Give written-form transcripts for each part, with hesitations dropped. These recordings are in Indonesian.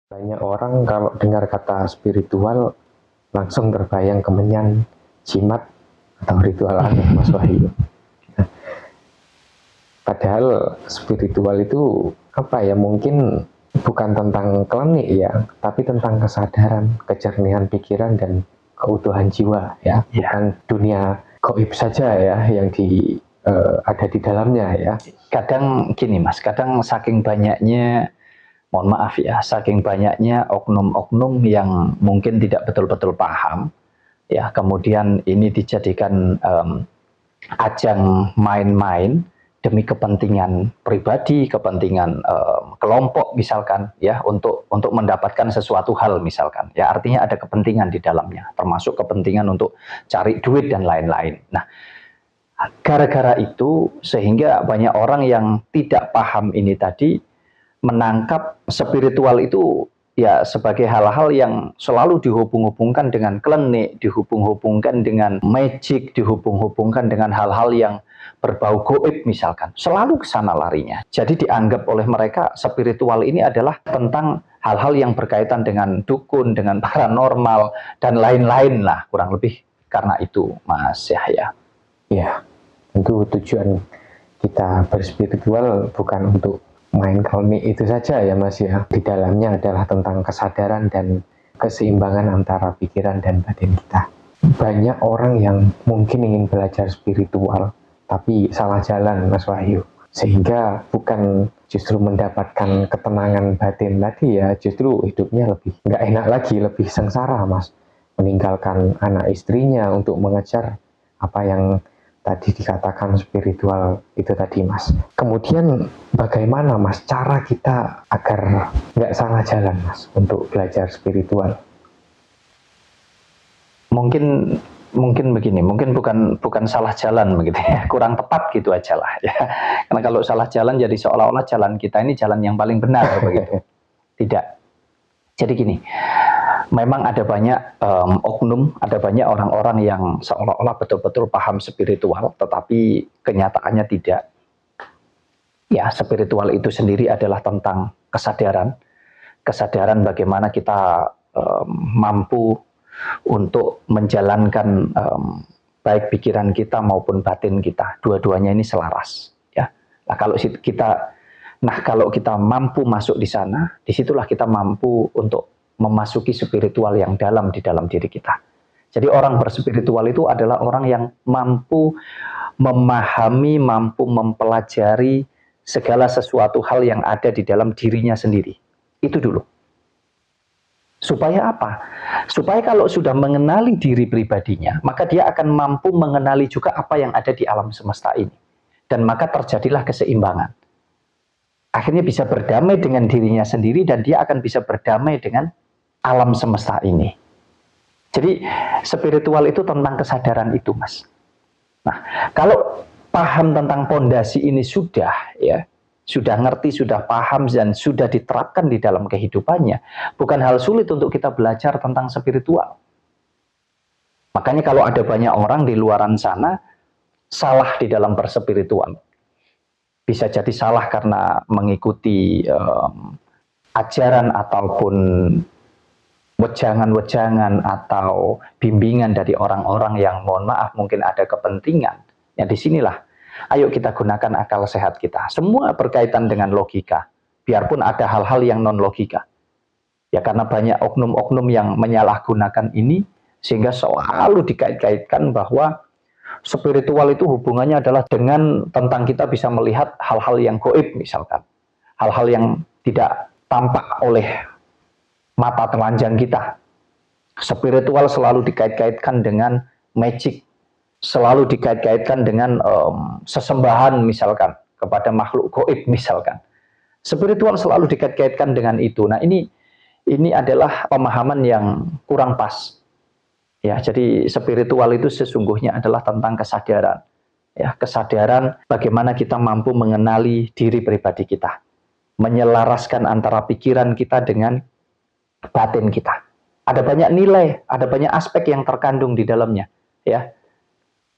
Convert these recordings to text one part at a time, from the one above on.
Banyak orang kalau dengar kata spiritual langsung terbayang kemenyan, jimat, atau ritual aneh, Mas Wahyu. Padahal spiritual itu apa ya, mungkin bukan tentang klinik ya, tapi tentang kesadaran, kejernihan pikiran, dan keutuhan jiwa ya. Bukan dunia gaib saja ya yang ada di dalamnya ya. Kadang gini Mas, kadang saking banyaknya, mohon maaf ya, saking banyaknya oknum-oknum yang mungkin tidak betul-betul paham, ya kemudian ini dijadikan ajang main-main demi kepentingan pribadi, kepentingan kelompok misalkan, ya untuk mendapatkan sesuatu hal misalkan, ya artinya ada kepentingan di dalamnya, termasuk kepentingan untuk cari duit dan lain-lain. Nah, gara-gara itu sehingga banyak orang yang tidak paham ini tadi menangkap spiritual itu ya sebagai hal-hal yang selalu dihubung-hubungkan dengan klinik, dihubung-hubungkan dengan magic, dihubung-hubungkan dengan hal-hal yang berbau goib misalkan. Selalu ke sana larinya. Jadi dianggap oleh mereka spiritual ini adalah tentang hal-hal yang berkaitan dengan dukun, dengan paranormal, dan lain-lain lah kurang lebih karena itu Mas Yahya. Ya, tentu tujuan kita berspiritual bukan untuk main klinik itu saja ya Mas ya. Di dalamnya adalah tentang kesadaran dan keseimbangan antara pikiran dan batin kita. Banyak orang yang mungkin ingin belajar spiritual, tapi salah jalan Mas Wahyu. Sehingga bukan justru mendapatkan ketenangan batin tadi ya, justru hidupnya lebih nggak enak lagi, lebih sengsara Mas. Meninggalkan anak istrinya untuk mengejar apa yang tadi dikatakan spiritual itu tadi Mas. Kemudian bagaimana Mas cara kita agar nggak salah jalan Mas untuk belajar spiritual? Mungkin begini, mungkin bukan salah jalan begitu ya, kurang tepat gitu aja lah ya. Karena kalau salah jalan jadi seolah-olah jalan kita ini jalan yang paling benar begitu. Tidak. Jadi gini, memang ada banyak oknum, ada banyak orang-orang yang seolah-olah betul-betul paham spiritual, tetapi kenyataannya tidak. Ya, spiritual itu sendiri adalah tentang kesadaran, kesadaran bagaimana kita mampu untuk menjalankan baik pikiran kita maupun batin kita, dua-duanya ini selaras. Ya, nah kalau kita mampu masuk di sana, disitulah kita mampu untuk memasuki spiritual yang dalam di dalam diri kita. Jadi orang berspiritual itu adalah orang yang mampu memahami, mampu mempelajari segala sesuatu hal yang ada di dalam dirinya sendiri. Itu dulu. Supaya apa? Supaya kalau sudah mengenali diri pribadinya, maka dia akan mampu mengenali juga apa yang ada di alam semesta ini. Dan maka terjadilah keseimbangan. Akhirnya bisa berdamai dengan dirinya sendiri dan dia akan bisa berdamai dengan alam semesta ini. Jadi spiritual itu tentang kesadaran itu, Mas. Nah, kalau paham tentang pondasi ini sudah ngerti, sudah paham dan sudah diterapkan di dalam kehidupannya, bukan hal sulit untuk kita belajar tentang spiritual. Makanya kalau ada banyak orang di luaran sana salah di dalam berspiritual, bisa jadi salah karena mengikuti ajaran ataupun wejangan-wejangan atau bimbingan dari orang-orang yang mohon maaf mungkin ada kepentingan. Ya disinilah, ayo kita gunakan akal sehat kita. Semua berkaitan dengan logika, biarpun ada hal-hal yang non-logika. Ya karena banyak oknum-oknum yang menyalahgunakan ini, sehingga selalu dikait-kaitkan bahwa spiritual itu hubungannya adalah dengan tentang kita bisa melihat hal-hal yang gaib misalkan. Hal-hal yang tidak tampak oleh mata telanjang kita. Spiritual selalu dikait-kaitkan dengan magic, selalu dikait-kaitkan dengan sesembahan misalkan, kepada makhluk gaib misalkan. Spiritual selalu dikait-kaitkan dengan itu. Nah ini adalah pemahaman yang kurang pas. Ya, jadi spiritual itu sesungguhnya adalah tentang kesadaran. Ya, kesadaran bagaimana kita mampu mengenali diri pribadi kita, menyelaraskan antara pikiran kita dengan batin kita. Ada banyak nilai, ada banyak aspek yang terkandung di dalamnya, ya.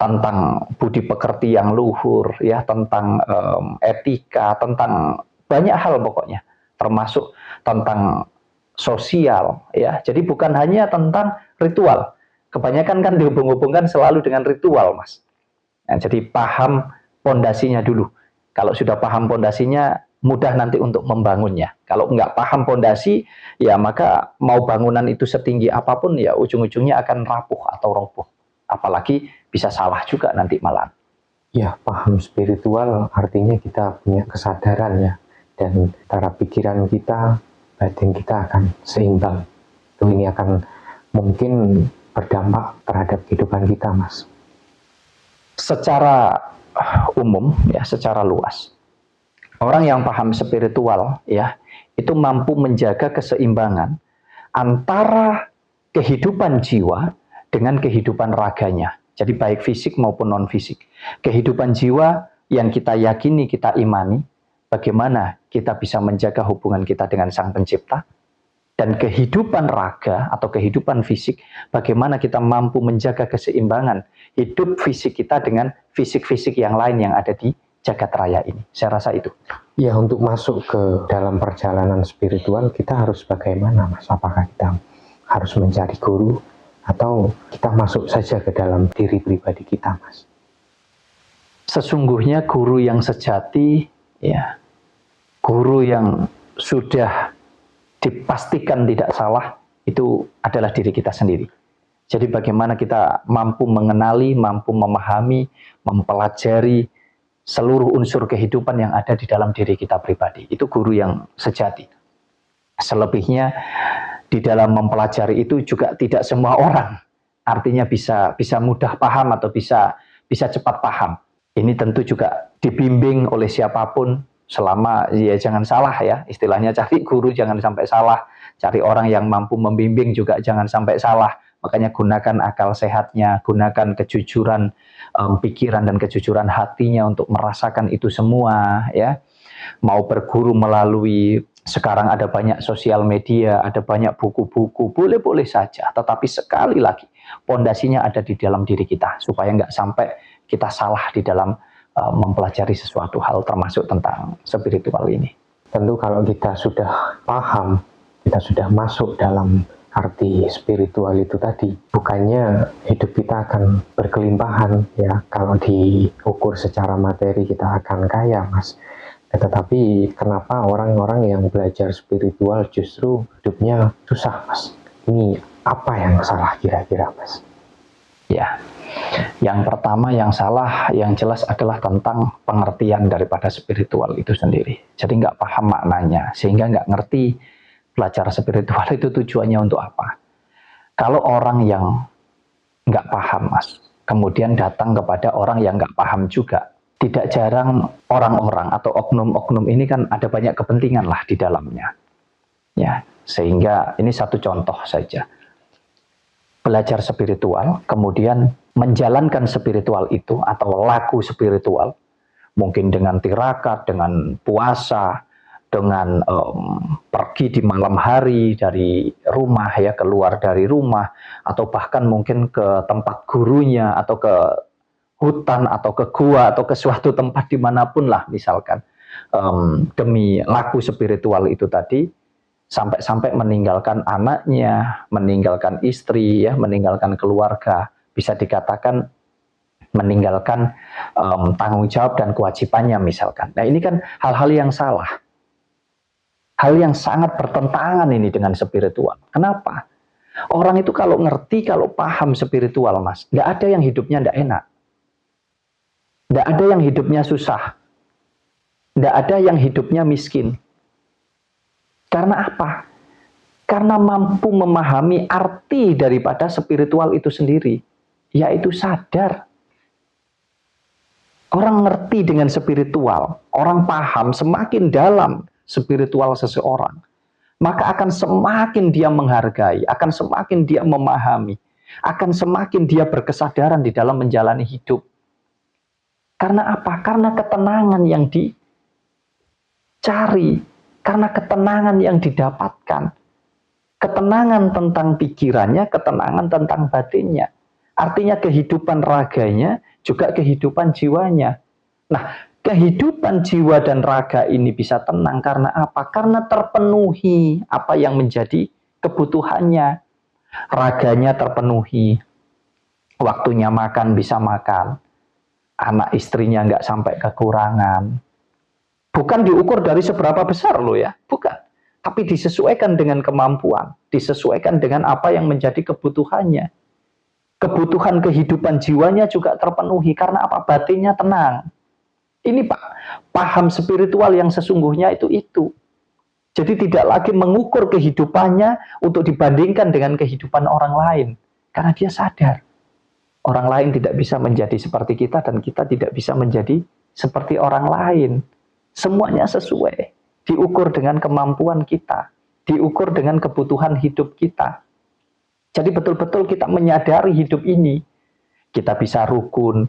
Tentang budi pekerti yang luhur, ya, tentang etika, tentang banyak hal pokoknya, termasuk tentang sosial, ya. Jadi bukan hanya tentang ritual. Kebanyakan kan dihubung-hubungkan selalu dengan ritual, Mas. Nah, jadi paham pondasinya dulu. Kalau sudah paham pondasinya, mudah nanti untuk membangunnya. Kalau nggak paham pondasi, ya maka mau bangunan itu setinggi apapun, ya ujung-ujungnya akan rapuh atau roboh. Apalagi bisa salah juga nanti malam. Ya, paham spiritual artinya kita punya kesadaran ya. Dan antara pikiran kita, batin kita akan seimbang. Ini akan mungkin berdampak terhadap kehidupan kita, Mas. Secara umum, ya, secara luas, orang yang paham spiritual, ya, itu mampu menjaga keseimbangan antara kehidupan jiwa dengan kehidupan raganya. Jadi baik fisik maupun non-fisik. Kehidupan jiwa yang kita yakini, kita imani, bagaimana kita bisa menjaga hubungan kita dengan Sang Pencipta, dan kehidupan raga atau kehidupan fisik, bagaimana kita mampu menjaga keseimbangan hidup fisik kita dengan fisik-fisik yang lain yang ada di jagat raya ini. Saya rasa itu. Ya, untuk masuk ke dalam perjalanan spiritual, kita harus bagaimana, Mas? Apakah kita harus mencari guru, atau kita masuk saja ke dalam diri pribadi kita, Mas? Sesungguhnya guru yang sejati, ya, guru yang sudah dipastikan tidak salah, itu adalah diri kita sendiri. Jadi bagaimana kita mampu mengenali, mampu memahami, mempelajari seluruh unsur kehidupan yang ada di dalam diri kita pribadi. Itu guru yang sejati. Selebihnya di dalam mempelajari itu juga tidak semua orang artinya bisa mudah paham atau bisa cepat paham. Ini tentu juga dibimbing oleh siapapun, selama ya jangan salah ya, istilahnya cari guru jangan sampai salah, cari orang yang mampu membimbing juga jangan sampai salah. Makanya gunakan akal sehatnya, gunakan kejujuran pikiran dan kejujuran hatinya untuk merasakan itu semua, ya. Mau berguru melalui, sekarang ada banyak sosial media, ada banyak buku-buku, boleh-boleh saja, tetapi sekali lagi pondasinya ada di dalam diri kita, supaya nggak sampai kita salah di dalam mempelajari sesuatu hal termasuk tentang spiritual ini. Tentu kalau kita sudah paham, kita sudah masuk dalam arti spiritual itu tadi, bukannya hidup kita akan berkelimpahan ya, kalau diukur secara materi kita akan kaya, Mas. Tetapi kenapa orang-orang yang belajar spiritual justru hidupnya susah, Mas? Ini apa yang salah kira-kira, Mas? Ya, yang pertama yang salah, yang jelas adalah tentang pengertian daripada spiritual itu sendiri. Jadi nggak paham maknanya, sehingga nggak ngerti belajar spiritual itu tujuannya untuk apa. Kalau orang yang nggak paham, Mas, kemudian datang kepada orang yang nggak paham juga, tidak jarang orang-orang atau oknum-oknum ini kan ada banyak kepentingan lah di dalamnya. Ya, sehingga ini satu contoh saja. Belajar spiritual, kemudian menjalankan spiritual itu atau laku spiritual, mungkin dengan tirakat, dengan puasa, dengan pergi di malam hari dari rumah ya, keluar dari rumah, atau bahkan mungkin ke tempat gurunya, atau ke hutan, atau ke gua, atau ke suatu tempat dimanapun lah misalkan, demi laku spiritual itu tadi, sampai-sampai meninggalkan anaknya, meninggalkan istri, ya, meninggalkan keluarga, bisa dikatakan meninggalkan tanggung jawab dan kewajibannya misalkan. Nah ini kan hal-hal yang salah, hal yang sangat bertentangan ini dengan spiritual. Kenapa? Orang itu kalau ngerti, kalau paham spiritual, Mas, nggak ada yang hidupnya nggak enak, nggak ada yang hidupnya susah, nggak ada yang hidupnya miskin. Karena apa? Karena mampu memahami arti daripada spiritual itu sendiri, yaitu sadar. Orang ngerti dengan spiritual, orang paham semakin dalam spiritual seseorang, maka akan semakin dia menghargai, akan semakin dia memahami, akan semakin dia berkesadaran di dalam menjalani hidup. Karena apa? Karena ketenangan yang dicari, karena ketenangan yang didapatkan. Ketenangan tentang pikirannya, ketenangan tentang batinnya. Artinya kehidupan raganya, juga kehidupan jiwanya. Nah, Kehidupan jiwa dan raga ini bisa tenang karena apa? Karena terpenuhi apa yang menjadi kebutuhannya. Raganya terpenuhi, waktunya makan bisa makan, anak istrinya nggak sampai kekurangan. Bukan diukur dari seberapa besar loh ya, bukan. Tapi disesuaikan dengan kemampuan, disesuaikan dengan apa yang menjadi kebutuhannya. Kebutuhan kehidupan jiwanya juga terpenuhi karena apa? Batinnya tenang. Ini Pak, paham spiritual yang sesungguhnya itu. Jadi tidak lagi mengukur kehidupannya untuk dibandingkan dengan kehidupan orang lain. Karena dia sadar, orang lain tidak bisa menjadi seperti kita dan kita tidak bisa menjadi seperti orang lain. Semuanya sesuai, diukur dengan kemampuan kita, diukur dengan kebutuhan hidup kita. Jadi betul-betul kita menyadari hidup ini, kita bisa rukun,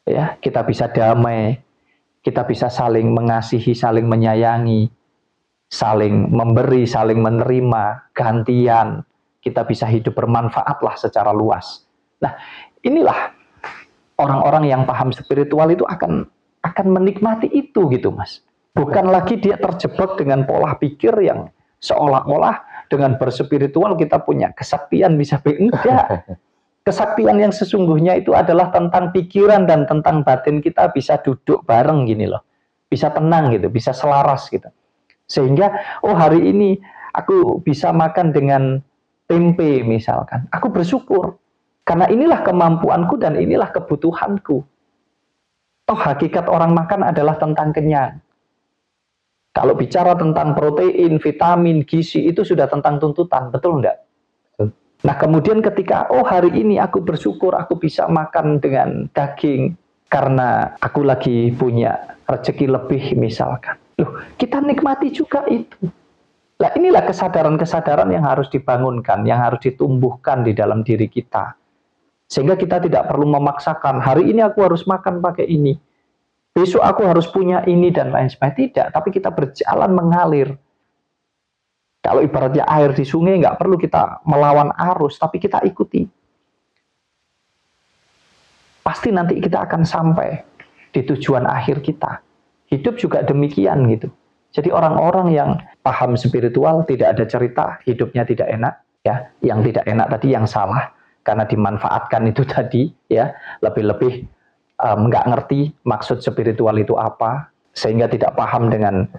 ya, kita bisa damai, kita bisa saling mengasihi, saling menyayangi, saling memberi, saling menerima, gantian, kita bisa hidup bermanfaatlah secara luas. Nah, inilah orang-orang yang paham spiritual itu akan menikmati itu gitu Mas. Bukan lagi dia terjebak dengan pola pikir yang seolah-olah dengan berspiritual kita punya kesaktian bisa enggak. Kesaktian yang sesungguhnya itu adalah tentang pikiran dan tentang batin kita bisa duduk bareng gini loh. Bisa tenang gitu, bisa selaras gitu. Sehingga, oh hari ini aku bisa makan dengan tempe misalkan. Aku bersyukur. Karena inilah kemampuanku dan inilah kebutuhanku. Toh hakikat orang makan adalah tentang kenyang. Kalau bicara tentang protein, vitamin, gizi, itu sudah tentang tuntutan. Betul enggak? Nah kemudian ketika, oh hari ini aku bersyukur aku bisa makan dengan daging karena aku lagi punya rezeki lebih misalkan. Loh, kita nikmati juga itu. Nah inilah kesadaran-kesadaran yang harus dibangunkan, yang harus ditumbuhkan di dalam diri kita. Sehingga kita tidak perlu memaksakan, hari ini aku harus makan pakai ini. Besok aku harus punya ini dan lain sebagainya. Tidak, tapi kita berjalan mengalir. Kalau ibaratnya air di sungai, nggak perlu kita melawan arus, tapi kita ikuti. Pasti nanti kita akan sampai di tujuan akhir kita. Hidup juga demikian gitu. Jadi orang-orang yang paham spiritual tidak ada cerita hidupnya tidak enak, ya. Yang tidak enak tadi yang salah karena dimanfaatkan itu tadi, ya. Lebih-lebih nggak ngerti maksud spiritual itu apa, sehingga tidak paham dengan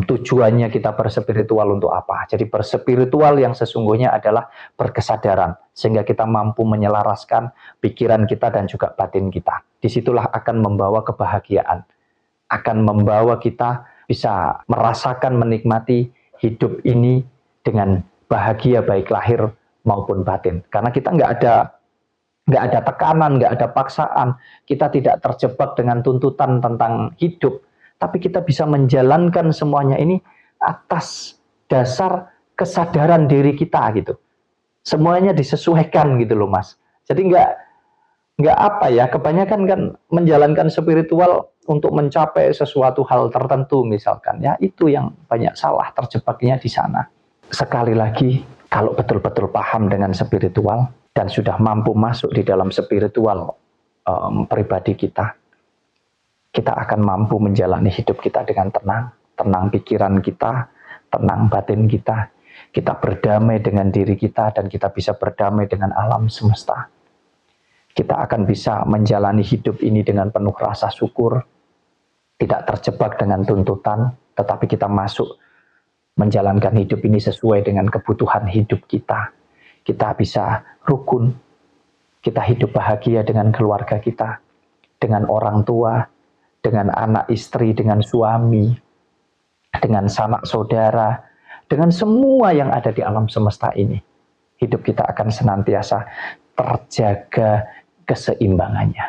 tujuannya kita berspiritual untuk apa. Jadi berspiritual yang sesungguhnya adalah berkesadaran sehingga kita mampu menyelaraskan pikiran kita dan juga batin kita. Disitulah akan membawa kebahagiaan, akan membawa kita bisa merasakan menikmati hidup ini dengan bahagia baik lahir maupun batin. Karena kita nggak ada tekanan, nggak ada paksaan, kita tidak terjebak dengan tuntutan tentang hidup. Tapi kita bisa menjalankan semuanya ini atas dasar kesadaran diri kita gitu. Semuanya disesuaikan gitu loh Mas. Jadi nggak apa ya, kebanyakan kan menjalankan spiritual untuk mencapai sesuatu hal tertentu misalkan. Ya itu yang banyak salah terjebaknya di sana. Sekali lagi, kalau betul-betul paham dengan spiritual dan sudah mampu masuk di dalam spiritual pribadi kita, kita akan mampu menjalani hidup kita dengan tenang, tenang pikiran kita, tenang batin kita. Kita berdamai dengan diri kita dan kita bisa berdamai dengan alam semesta. Kita akan bisa menjalani hidup ini dengan penuh rasa syukur, tidak terjebak dengan tuntutan, tetapi kita masuk menjalankan hidup ini sesuai dengan kebutuhan hidup kita. Kita bisa rukun, kita hidup bahagia dengan keluarga kita, dengan orang tua, dengan anak istri, dengan suami, dengan sanak saudara, dengan semua yang ada di alam semesta ini. Hidup kita akan senantiasa terjaga keseimbangannya.